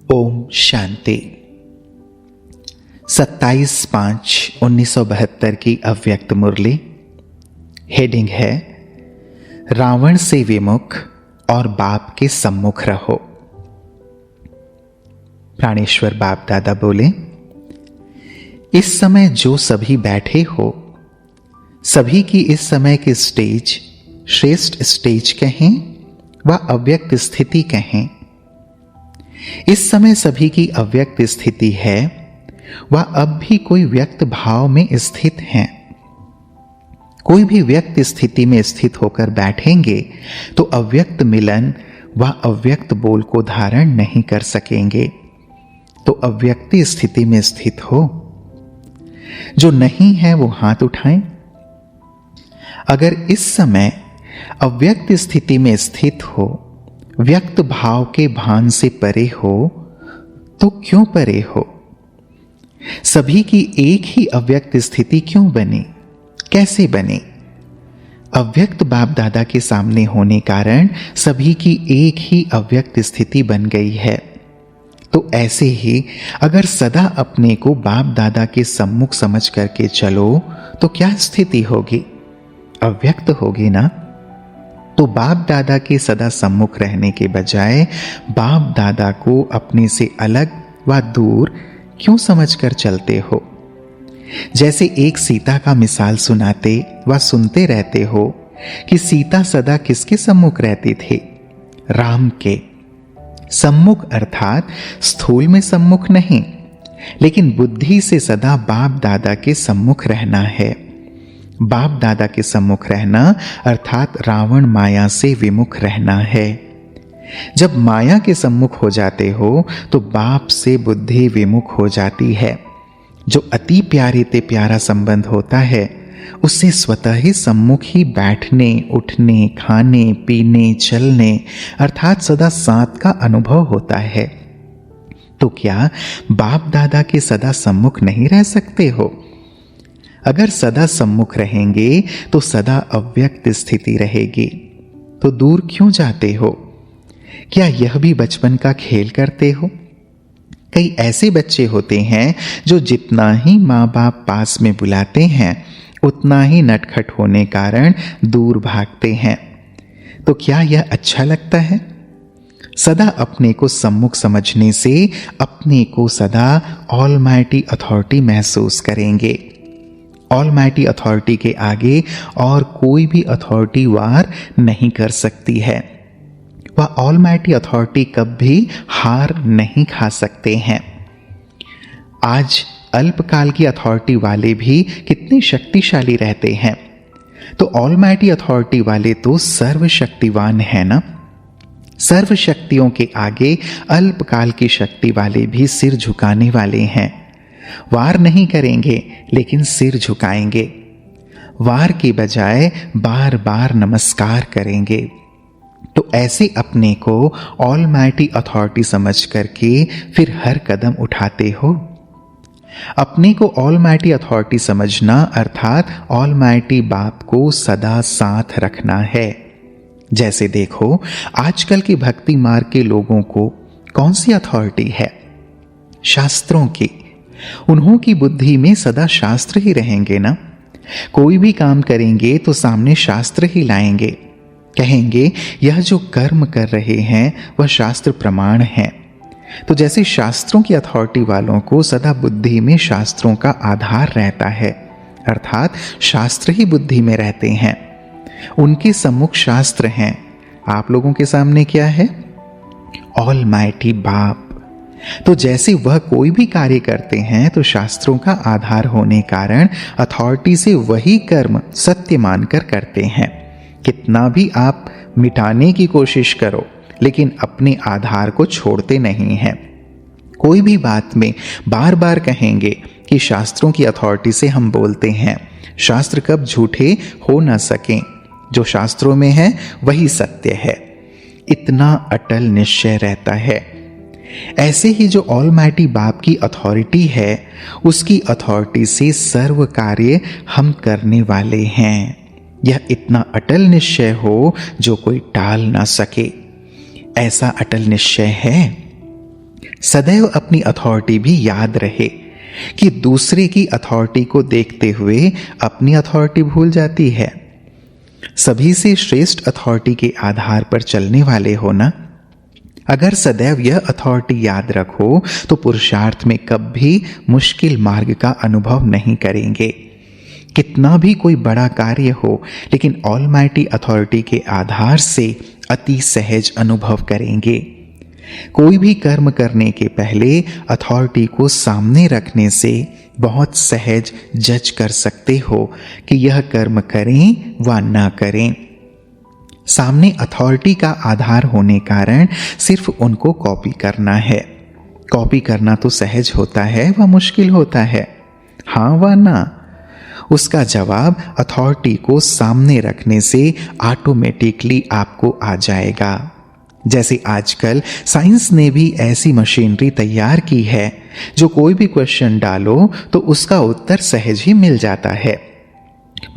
ओम शांति। 27/5/1972 की अव्यक्त मुरली। हेडिंग है रावण से विमुख और बाप के सम्मुख रहो। प्राणेश्वर बाप दादा बोले, इस समय जो सभी बैठे हो, सभी की इस समय की स्टेज श्रेष्ठ स्टेज कहें व अव्यक्त स्थिति कहें। इस समय सभी की अव्यक्त स्थिति है वह अब भी कोई व्यक्त भाव में स्थित हैं। कोई भी व्यक्त स्थिति में स्थित होकर बैठेंगे तो अव्यक्त मिलन व अव्यक्त बोल को धारण नहीं कर सकेंगे। तो अव्यक्ति स्थिति में स्थित हो। जो नहीं है वो हाथ उठाएं। अगर इस समय अव्यक्त स्थिति में स्थित हो, व्यक्त भाव के भान से परे हो, तो क्यों परे हो? सभी की एक ही अव्यक्त स्थिति क्यों बनी? कैसे बनी? अव्यक्त बाप दादा के सामने होने कारण सभी की एक ही अव्यक्त स्थिति बन गई है। तो ऐसे ही अगर सदा अपने को बाप दादा के सम्मुख समझ करके चलो तो क्या स्थिति होगी? अव्यक्त होगी ना। तो बाप दादा के सदा सम्मुख रहने के बजाय बाप दादा को अपने से अलग व दूर क्यों समझकर चलते हो? जैसे एक सीता का मिसाल सुनाते व सुनते रहते हो कि सीता सदा किसके सम्मुख रहती थी? राम के सम्मुख, अर्थात स्थूल में सम्मुख नहीं, लेकिन बुद्धि से सदा बाप दादा के सम्मुख रहना है। बाप दादा के सम्मुख रहना अर्थात रावण माया से विमुख रहना है। जब माया के सम्मुख हो जाते हो तो बाप से बुद्धि विमुख हो जाती है। जो अति प्यारे ते प्यारा संबंध होता है उससे स्वतः ही सम्मुख ही बैठने, उठने, खाने, पीने, चलने अर्थात सदा साथ का अनुभव होता है। तो क्या बाप दादा के सदा सम्मुख नहीं रह सकते हो? अगर सदा सम्मुख रहेंगे तो सदा अव्यक्त स्थिति रहेगी। तो दूर क्यों जाते हो? क्या यह भी बचपन का खेल करते हो? कई ऐसे बच्चे होते हैं जो जितना ही माँ बाप पास में बुलाते हैं उतना ही नटखट होने कारण दूर भागते हैं। तो क्या यह अच्छा लगता है? सदा अपने को सम्मुख समझने से अपने को सदा ऑलमाइटी अथॉरिटी महसूस करेंगे। ऑलमाइटी अथॉरिटी के आगे और कोई भी अथॉरिटी वार नहीं कर सकती है। वह ऑलमाइटी अथॉरिटी कब भी हार नहीं खा सकते हैं। आज अल्पकाल की अथॉरिटी वाले भी कितने शक्तिशाली रहते हैं, तो ऑलमाइटी अथॉरिटी वाले तो सर्वशक्तिवान है ना। सर्व शक्तियों के आगे अल्पकाल की शक्ति वाले भी सिर झुकाने वाले हैं। वार नहीं करेंगे लेकिन सिर झुकाएंगे। वार के बजाय बार बार नमस्कार करेंगे। तो ऐसे अपने को ऑलमाइटी अथॉरिटी समझ करके फिर हर कदम उठाते हो। अपने को ऑलमाइटी अथॉरिटी समझना अर्थात ऑलमाइटी बाप को सदा साथ रखना है। जैसे देखो आजकल के भक्ति मार्ग के लोगों को कौन सी अथॉरिटी है? शास्त्रों की। उन्हों की बुद्धि में सदा शास्त्र ही रहेंगे ना। कोई भी काम करेंगे तो सामने शास्त्र ही लाएंगे। कहेंगे यह जो कर्म कर रहे हैं वह शास्त्र प्रमाण है। तो जैसे शास्त्रों की अथॉरिटी वालों को सदा बुद्धि में शास्त्रों का आधार रहता है, अर्थात शास्त्र ही बुद्धि में रहते हैं। उनके सम्मुख शास्त्र हैं। आप लोगों के सामने क्या है? ऑलमाइटी बाप। तो जैसे वह कोई भी कार्य करते हैं तो शास्त्रों का आधार होने कारण अथॉरिटी से वही कर्म सत्य मानकर करते हैं। कितना भी आप मिटाने की कोशिश करो लेकिन अपने आधार को छोड़ते नहीं हैं। कोई भी बात में बार बार कहेंगे कि शास्त्रों की अथॉरिटी से हम बोलते हैं। शास्त्र कब झूठे हो ना सकें। जो शास्त्रों में है वही सत्य है। इतना अटल निश्चय रहता है। ऐसे ही जो ऑलमाइटी बाप की अथॉरिटी है उसकी अथॉरिटी से सर्व कार्य हम करने वाले हैं। यह इतना अटल निश्चय हो जो कोई टाल ना सके। ऐसा अटल निश्चय है। सदैव अपनी अथॉरिटी भी याद रहे कि दूसरे की अथॉरिटी को देखते हुए अपनी अथॉरिटी भूल जाती है। सभी से श्रेष्ठ अथॉरिटी के आधार पर चलने वाले हो ना। अगर सदैव यह अथॉरिटी याद रखो तो पुरुषार्थ में कभी मुश्किल मार्ग का अनुभव नहीं करेंगे। कितना भी कोई बड़ा कार्य हो, लेकिन ऑलमाइटी अथॉरिटी के आधार से अति सहज अनुभव करेंगे। कोई भी कर्म करने के पहले अथॉरिटी को सामने रखने से बहुत सहज जज कर सकते हो कि यह कर्म करें व न करें। सामने अथॉरिटी का आधार होने कारण सिर्फ उनको कॉपी करना है। कॉपी करना तो सहज होता है व मुश्किल होता है, हाँ व ना। उसका जवाब अथॉरिटी को सामने रखने से ऑटोमेटिकली आपको आ जाएगा। जैसे आजकल साइंस ने भी ऐसी मशीनरी तैयार की है जो कोई भी क्वेश्चन डालो तो उसका उत्तर सहज ही मिल जाता है।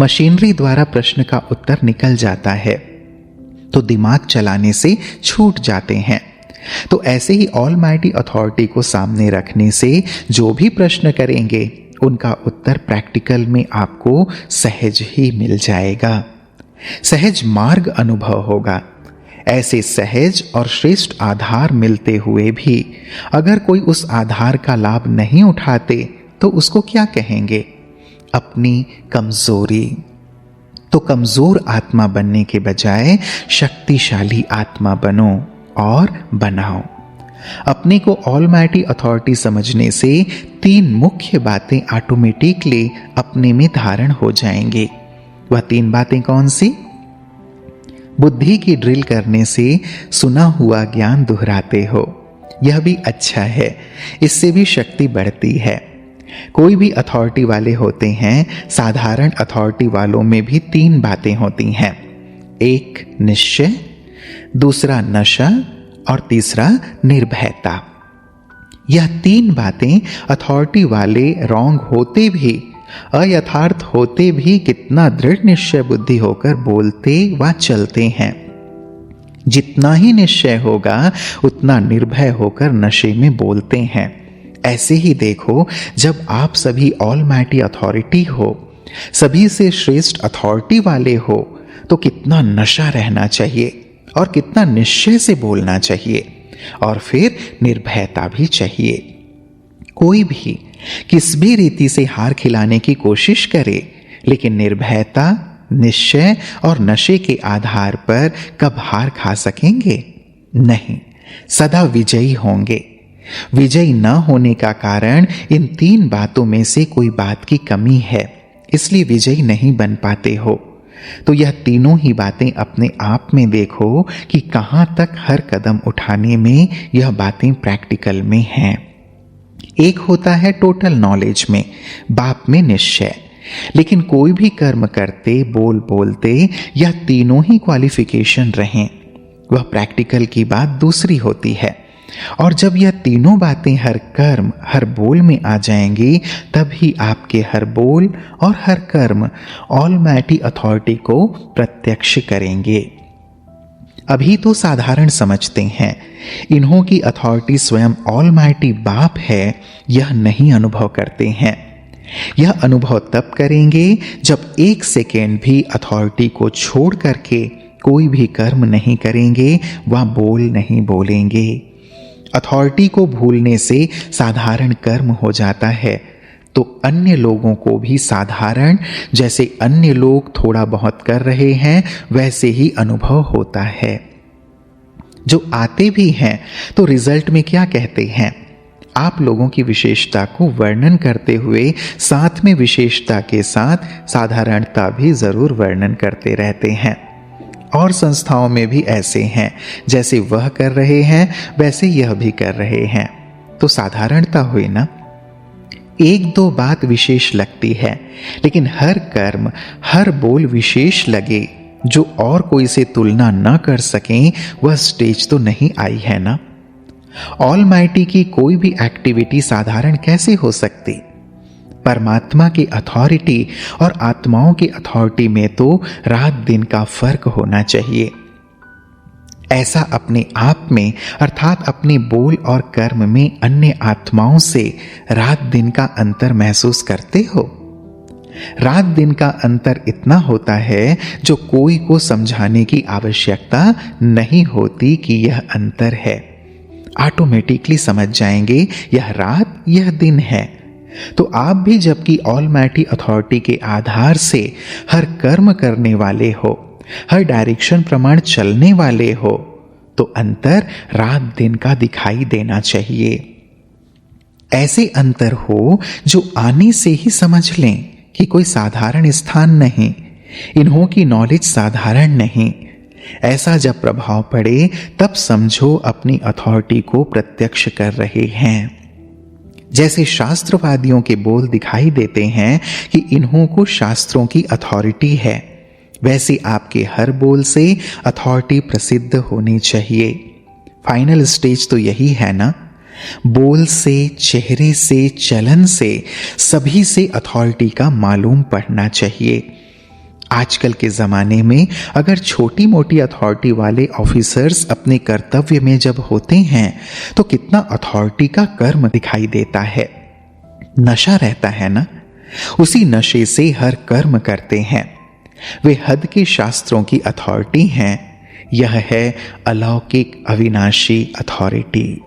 मशीनरी द्वारा प्रश्न का उत्तर निकल जाता है तो दिमाग चलाने से छूट जाते हैं। तो ऐसे ही ऑलमाइटी अथॉरिटी को सामने रखने से जो भी प्रश्न करेंगे उनका उत्तर प्रैक्टिकल में आपको सहज ही मिल जाएगा। सहज मार्ग अनुभव होगा। ऐसे सहज और श्रेष्ठ आधार मिलते हुए भी अगर कोई उस आधार का लाभ नहीं उठाते तो उसको क्या कहेंगे? अपनी कमजोरी। तो कमजोर आत्मा बनने के बजाय शक्तिशाली आत्मा बनो और बनाओ। अपने को ऑलमाइटी अथॉरिटी समझने से 3 मुख्य बातें ऑटोमेटिकली अपने में धारण हो जाएंगे। वह 3 बातें कौन सी? बुद्धि की ड्रिल करने से सुना हुआ ज्ञान दोहराते हो, यह भी अच्छा है, इससे भी शक्ति बढ़ती है। कोई भी अथॉरिटी वाले होते हैं, साधारण अथॉरिटी वालों में भी 3 बातें होती हैं। एक निश्चय, दूसरा नशा और तीसरा निर्भयता। यह 3 बातें अथॉरिटी वाले रॉन्ग होते भी, अयथार्थ होते भी कितना दृढ़ निश्चय बुद्धि होकर बोलते व चलते हैं। जितना ही निश्चय होगा उतना निर्भय होकर नशे में बोलते हैं। ऐसे ही देखो, जब आप सभी ऑलमाइटी अथॉरिटी हो, सभी से श्रेष्ठ अथॉरिटी वाले हो, तो कितना नशा रहना चाहिए और कितना निश्चय से बोलना चाहिए, और फिर निर्भयता भी चाहिए। कोई भी किस भी रीति से हार खिलाने की कोशिश करे, लेकिन निर्भयता, निश्चय और नशे के आधार पर कब हार खा सकेंगे? नहीं, सदा विजयी होंगे। विजयी न होने का कारण इन 3 बातों में से कोई बात की कमी है, इसलिए विजयी नहीं बन पाते हो। तो यह तीनों ही बातें अपने आप में देखो कि कहां तक हर कदम उठाने में यह बातें प्रैक्टिकल में हैं। एक होता है टोटल नॉलेज में, बाप में निश्चय, लेकिन कोई भी कर्म करते, बोलते यह तीनों ही क्वालिफिकेशन रहें, वह प्रैक्टिकल की बात दूसरी होती है। और जब यह तीनों बातें हर कर्म, हर बोल में आ जाएंगी, तभी आपके हर बोल और हर कर्म ऑलमाइटी अथॉरिटी को प्रत्यक्ष करेंगे। अभी तो साधारण समझते हैं, इन्हों की अथॉरिटी स्वयं ऑलमाइटी बाप है, यह नहीं अनुभव करते हैं। यह अनुभव तब करेंगे जब 1 सेकेंड भी अथॉरिटी को छोड़ करके कोई भी कर्म नहीं करेंगे व बोल नहीं बोलेंगे। अथॉरिटी को भूलने से साधारण कर्म हो जाता है, तो अन्य लोगों को भी साधारण, जैसे अन्य लोग थोड़ा बहुत कर रहे हैं वैसे ही अनुभव होता है। जो आते भी हैं तो रिजल्ट में क्या कहते हैं? आप लोगों की विशेषता को वर्णन करते हुए साथ में विशेषता के साथ साधारणता भी जरूर वर्णन करते रहते हैं। और संस्थाओं में भी ऐसे हैं, जैसे वह कर रहे हैं वैसे यह भी कर रहे हैं, तो साधारणता हुई ना। 1-2 बात विशेष लगती है, लेकिन हर कर्म, हर बोल विशेष लगे, जो और कोई से तुलना न कर सकें, वह स्टेज तो नहीं आई है ना। ऑलमाइटी की कोई भी एक्टिविटी साधारण कैसे हो सकती? परमात्मा की अथॉरिटी और आत्माओं की अथॉरिटी में तो रात दिन का फर्क होना चाहिए। ऐसा अपने आप में अर्थात अपने बोल और कर्म में अन्य आत्माओं से रात दिन का अंतर महसूस करते हो? रात दिन का अंतर इतना होता है जो कोई को समझाने की आवश्यकता नहीं होती कि यह अंतर है। ऑटोमेटिकली समझ जाएंगे यह रात यह दिन है। तो आप भी जबकि ऑलमाइटी अथॉरिटी के आधार से हर कर्म करने वाले हो, हर डायरेक्शन प्रमाण चलने वाले हो, तो अंतर रात दिन का दिखाई देना चाहिए। ऐसे अंतर हो जो आने से ही समझ लें कि कोई साधारण स्थान नहीं, इन्हों की नॉलेज साधारण नहीं। ऐसा जब प्रभाव पड़े तब समझो अपनी अथॉरिटी को प्रत्यक्ष कर रहे हैं। जैसे शास्त्रवादियों के बोल दिखाई देते हैं कि इन्हों को शास्त्रों की अथॉरिटी है, वैसे आपके हर बोल से अथॉरिटी प्रसिद्ध होनी चाहिए। फाइनल स्टेज तो यही है ना, बोल से, चेहरे से, चलन से, सभी से अथॉरिटी का मालूम पड़ना चाहिए। आजकल के ज़माने में अगर छोटी मोटी अथॉरिटी वाले ऑफिसर्स अपने कर्तव्य में जब होते हैं तो कितना अथॉरिटी का कर्म दिखाई देता है। नशा रहता है ना, उसी नशे से हर कर्म करते हैं। वे हद के शास्त्रों की अथॉरिटी हैं। यह है अलौकिक अविनाशी अथॉरिटी।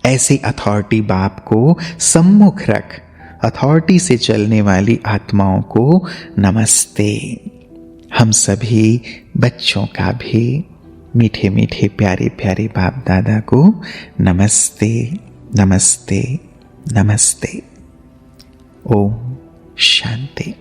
ऐसे अथॉरिटी बाप को सम्मुख रख अथॉरिटी से चलने वाली आत्माओं को नमस्ते। हम सभी बच्चों का भी मीठे मीठे प्यारे प्यारे बाप दादा को नमस्ते नमस्ते नमस्ते। ओम शांति।